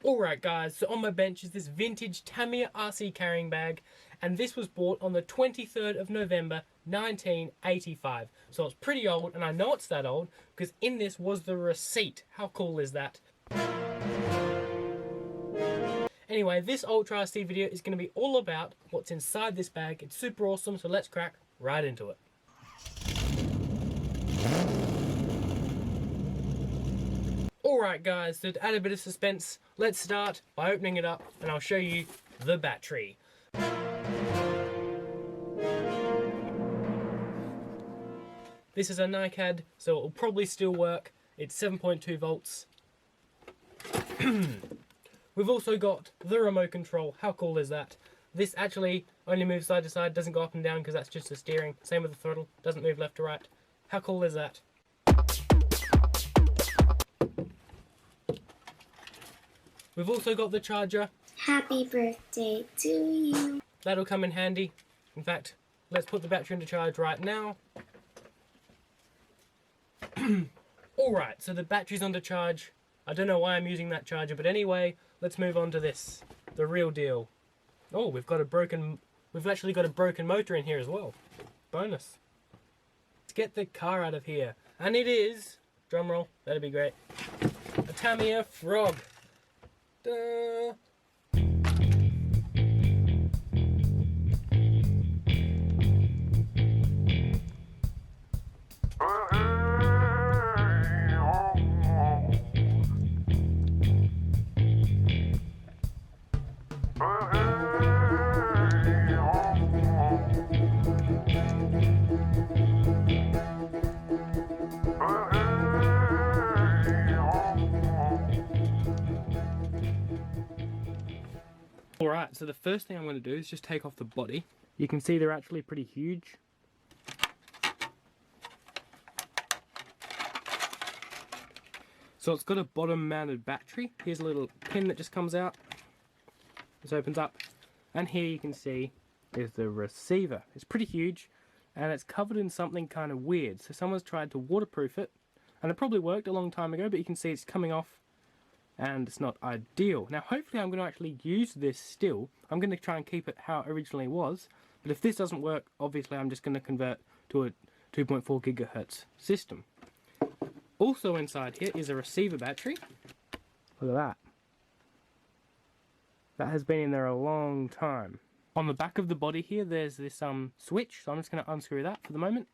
Alright guys, so on my bench is this vintage Tamiya RC carrying bag, and this was bought on the 23rd of November 1985. So it's pretty old, and I know it's that old because in this was the receipt. How cool is that? Anyway, this Ultra RC video is going to be all about what's inside this bag. It's super awesome, so let's crack right into it. Alright guys, so to add a bit of suspense, let's start by opening it up and I'll show you the battery. This is a NiCad, so it will probably still work. It's 7.2 volts. We've also got the remote control. How cool is that? This actually only moves side to side, doesn't go up and down because that's just the steering. Same with the throttle, doesn't move left to right. How cool is that? We've also got the charger. Happy birthday to you. That'll come in handy. In fact, let's put the battery into charge right now. Alright, so the battery's under charge. I don't know why I'm using that charger, but anyway, let's move on to this. The real deal. Oh, we've actually got a broken motor in here as well. Bonus. Let's get the car out of here. And it is, drumroll, that'd be great, a Tamiya Frog. Duh. Alright, so the first thing I'm going to do is just take off the body. You can see they're actually pretty huge. So it's got a bottom mounted battery. Here's a little pin that just comes out. This opens up. And here you can see is the receiver. It's pretty huge and it's covered in something kind of weird. So someone's tried to waterproof it and it probably worked a long time ago, but you can see it's coming off and it's not ideal. Now hopefully I'm going to actually use this still. I'm going to try and keep it how it originally was, but if this doesn't work, obviously I'm just going to convert to a 2.4 gigahertz system. Also inside here is a receiver battery. Look at that. That has been in there a long time. On the back of the body here there's this switch, so I'm just going to unscrew that for the moment.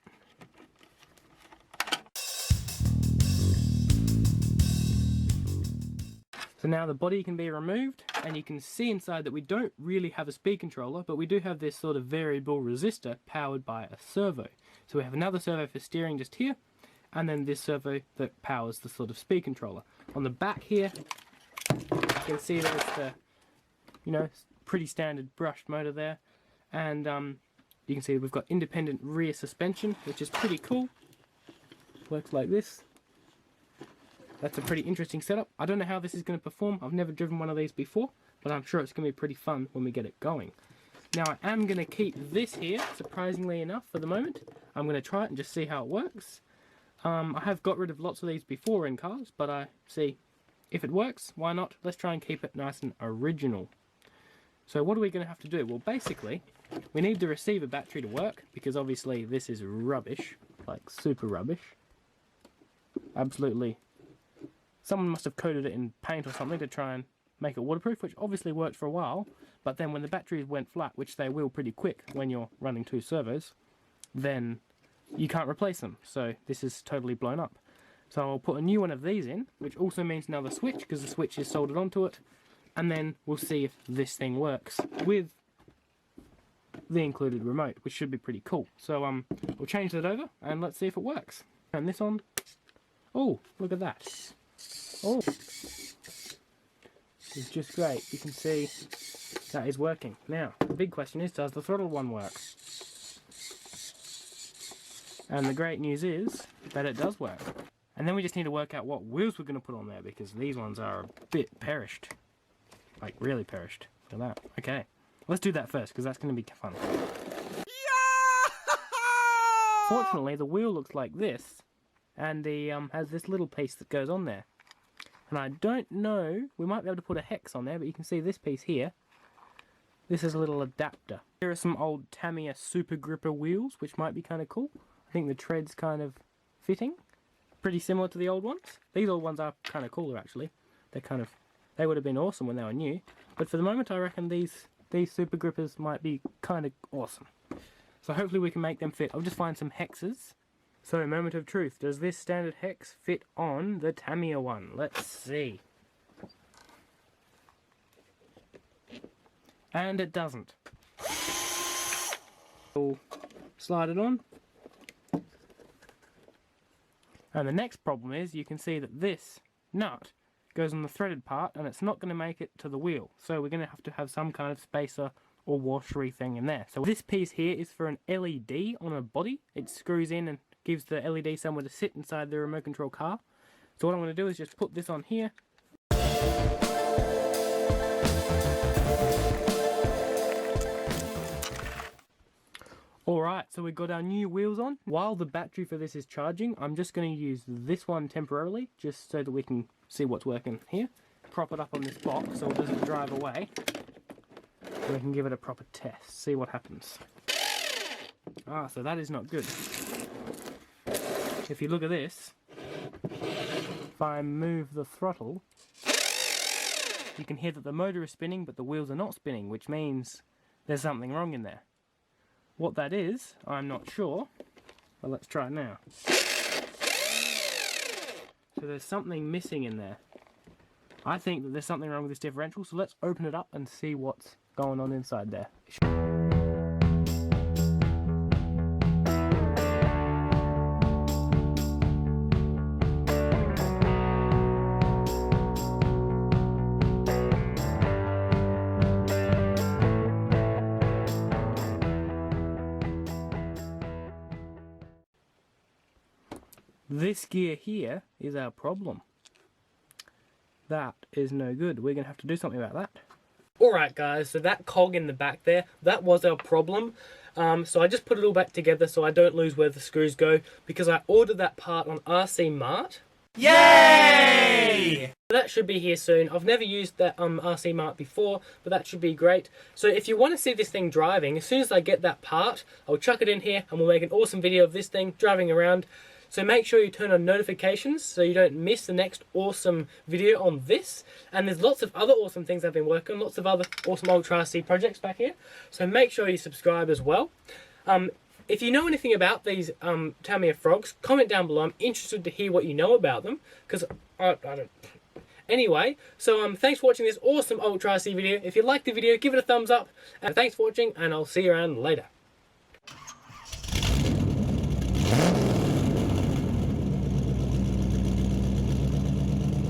So now the body can be removed and you can see inside that we don't really have a speed controller, but we do have this sort of variable resistor powered by a servo. So we have another servo for steering just here, and then this servo that powers the sort of speed controller. On the back here, you can see there's the, pretty standard brushed motor there, and you can see we've got independent rear suspension, which is pretty cool. Works like this. That's a pretty interesting setup. I don't know how this is going to perform. I've never driven one of these before, but I'm sure it's going to be pretty fun when we get it going. Now I am going to keep this here, surprisingly enough, for the moment. I'm going to try it and just see how it works. I have got rid of lots of these before in cars, but I see if it works, why not? Let's try and keep it nice and original. So what are we going to have to do? Well, basically, we need the receiver battery to work, because obviously this is rubbish, like super rubbish. Absolutely. Someone must have coated it in paint or something to try and make it waterproof, which obviously worked for a while, but then when the batteries went flat, which they will pretty quick when you're running two servos, then you can't replace them, so this is totally blown up. So I'll put a new one of these in, which also means another switch, because the switch is soldered onto it, and then we'll see if this thing works with the included remote, which should be pretty cool. So we'll change that over, and let's see if it works. Turn this on. Oh, look at that. Oh, it's just great. You can see that is working. Now, the big question is, does the throttle one work? And the great news is that it does work. And then we just need to work out what wheels we're going to put on there, because these ones are a bit perished. Like, really perished. Look at that. Okay, let's do that first, because that's going to be fun. Fortunately, the wheel looks like this, and the has this little piece that goes on there. And I don't know, we might be able to put a hex on there, but you can see this piece here. This is a little adapter. Here are some old Tamiya Super Gripper wheels, which might be kind of cool. I think the tread's kind of fitting. Pretty similar to the old ones. These old ones are kind of cooler actually. They would have been awesome when they were new. But for the moment I reckon these Super Grippers might be kind of awesome. So hopefully we can make them fit. I'll just find some hexes. So, moment of truth. Does this standard hex fit on the Tamiya one? Let's see. And it doesn't. We'll slide it on. And the next problem is you can see that this nut goes on the threaded part and it's not going to make it to the wheel. So we're going to have some kind of spacer or washery thing in there. So this piece here is for an LED on a body. It screws in and gives the LED somewhere to sit inside the remote control car. So what I'm going to do is just put this on here. Alright, so we've got our new wheels on. While the battery for this is charging, I'm just going to use this one temporarily, just so that we can see what's working here. Prop it up on this box so it doesn't drive away. And we can give it a proper test, see what happens. Ah, so that is not good. If you look at this, if I move the throttle, you can hear that the motor is spinning but the wheels are not spinning, which means there's something wrong in there. What that is, I'm not sure, but let's try it now. So there's something missing in there. I think that there's something wrong with this differential, so let's open it up and see what's going on inside there. This gear here is our problem. That is no good. We're going to have to do something about that. Alright guys, so that cog in the back there, that was our problem. So I just put it all back together so I don't lose where the screws go, because I ordered that part on RC Mart. Yay! That should be here soon. I've never used that RC Mart before, but that should be great. So if you want to see this thing driving, as soon as I get that part, I'll chuck it in here and we'll make an awesome video of this thing driving around. So make sure you turn on notifications so you don't miss the next awesome video on this. And there's lots of other awesome things I've been working on, lots of other awesome Ultra RC projects back here. So make sure you subscribe as well. If you know anything about these Tamiya frogs, comment down below. I'm interested to hear what you know about them, because I don't... Anyway, so thanks for watching this awesome Ultra RC video. If you liked the video, give it a thumbs up. And thanks for watching, and I'll see you around later.